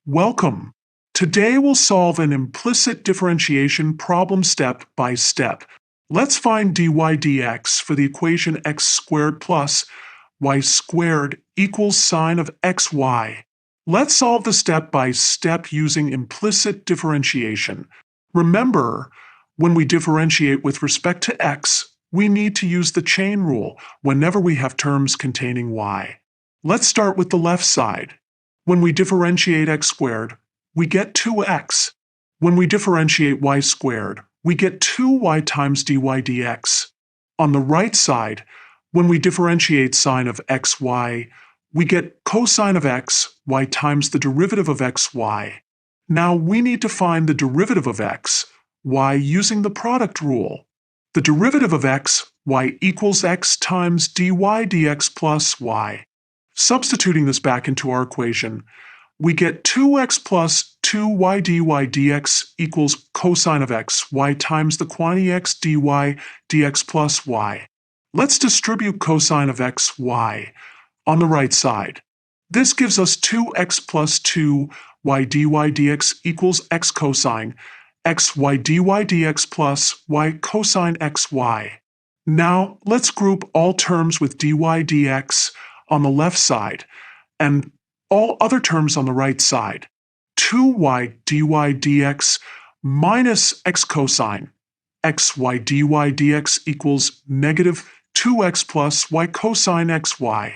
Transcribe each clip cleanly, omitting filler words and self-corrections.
Welcome. Today we'll solve an implicit differentiation problem step by step. Let's find dy dx for the equation x squared plus y squared equals sine of xy. Let's solve the step by step using implicit differentiation. Remember, when we differentiate with respect to x, we need to use the chain rule whenever we have terms containing y. Let's start with the left side. When we differentiate x squared, we get 2x. When we differentiate y squared, we get 2y times dy dx. On the right side, when we differentiate sine of xy, we get cosine of x, y times the derivative of xy. Now we need to find the derivative of x, y using the product rule. The derivative of x, y equals x times dy dx plus y. Substituting this back into our equation, we get 2x plus 2y dy dx equals cosine of x, y times the quantity x dy dx plus y. Let's distribute cosine of x, y on the right side. This gives us 2x plus 2y dy dx equals x cosine, xy dy dx plus y cosine xy. Now let's group all terms with dy dx on the left side, and all other terms on the right side. 2y dy dx minus x cosine, xy dy dx equals negative 2x plus y cosine xy.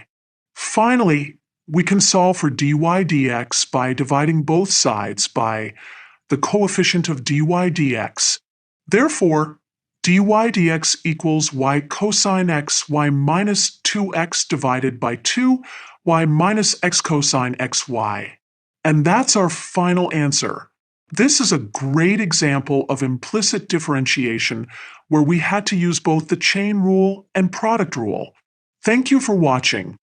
Finally, we can solve for dy dx by dividing both sides by the coefficient of dy dx. Therefore, dy dx equals y cosine xy minus 2x divided by 2y minus x cosine xy. And that's our final answer. This is a great example of implicit differentiation where we had to use both the chain rule and product rule. Thank you for watching.